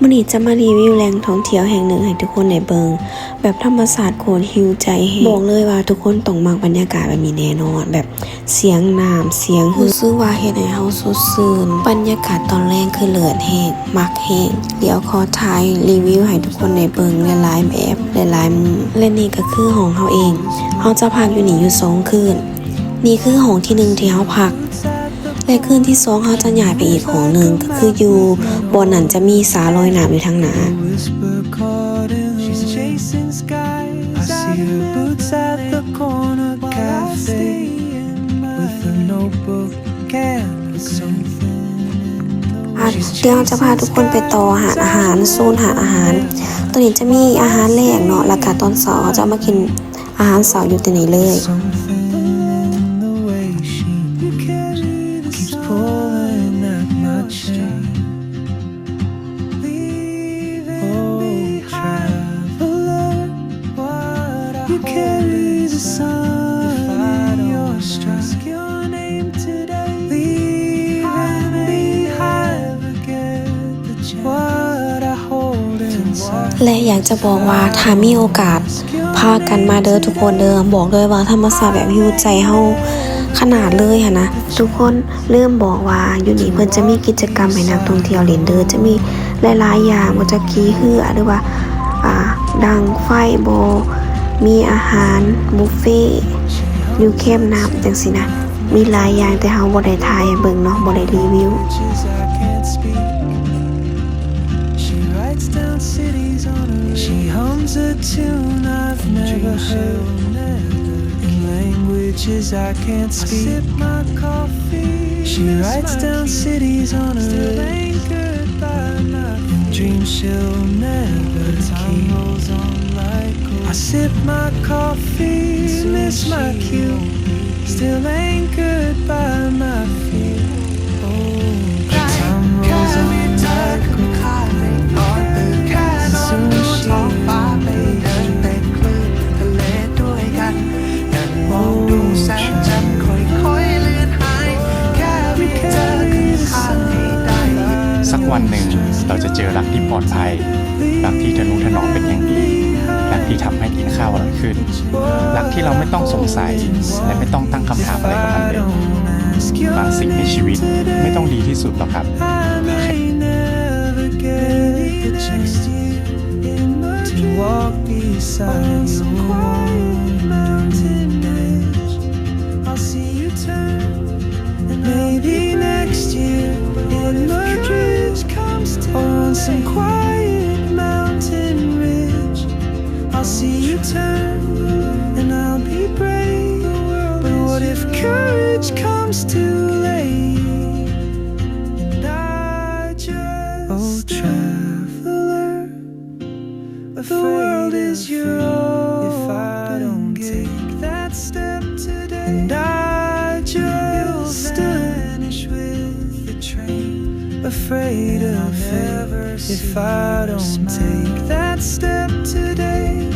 มื้อนี้จะมารีวิวแหล่งท่องเที่ยวแห่งหนึ่งให้ทุกคนได้เบิ่งแบบธรรมชาติโคตรฮีลใจแฮงบอกเลยว่าทุกคนต้องมักบรรยากาศแบบนี้แน่นอนแบบเสียงน้ำเสียงรู้สึกว่าเฮ็ดให้เฮาสดชื่นบรรยากาศตอนแรกคือเลิศแฮงมักแฮงเดี๋ยวขอถ่ายรีวิวให้ทุกคนได้เบิ่งหลายๆแบบหลายๆมุมและนี่ก็คือห้องเฮาเองเฮาจะพักอยู่นี่อยู่2คืนนี่คือห้องที่1ที่เฮาพักและคืนที่2เฮาจะย้ายไปอีกห้องนึงก็คืออยู่บ่อนั้นจะมีสาลอยน้ำอยู่ทางหน้าเดี๋ยวจะพาทุกคนไปต่อหาอาหารโซนหาอาหารตอนนี้จะมีอาหารแรกเนาะแล้วก็ตอนเช้าจะมากินอาหารเช้าอยู่ที่นี่เลยและอยากจะบอกว่าถ้ามีโอกาสพากันมาเด้อทุกคนเด้อบอกเลยว่าธรรมชาติแบบฮีลใจเฮาขนาดเลยหั่นนะทุกคนเริ่มบอกว่าอยู่นี่เพิ่นจะมีกิจกรรมให้นักท่องเที่ยวเล่นเด้อจะมีหลายๆอย่างบ่จะขี่เรือหรือว่าดังไฟบ่มีอาหารบุฟเฟ่อยู่แคมป์น้ำจังซี่นะมีหลายอย่างแต่เฮาบ่ได้ถ่ายให้เบิ่งเนาะบ่ได้รีวิวShe hums a tune I've never heard in languages I can't speak. I sip my coffee. She writes down cities on a anchored by my dreams she'll never keep. I sip my coffee, miss my cue. Still anchored by my feet. Time rolls on like aสักวันหนึ่งเราจะเจอรักที่ปลอดภัยรักที่ทะนุถนอมเป็นอย่างดีรักที่ทำให้กินข้าวอร่อยขึ้นรักที่เราไม่ต้องสงสัยและไม่ต้องตั้งคำถามอะไรกับมันเลยบางสิ่งในชีวิตไม่ต้องดีที่สุดหรอกครับWalk beside some quiet mountain edge. I'll see you turn, and maybe next year when Madrid comes to on some quiet mountain ridge. I'll see you turn, and I'll be brave. But what if courage comes too late? And I just The world is your own if I don't take that step today. And I just vanish with the train. Afraid of it if I don't take that step today.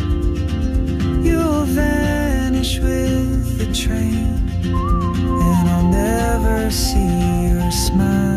You'll vanish with the train. And I'll never see your smile.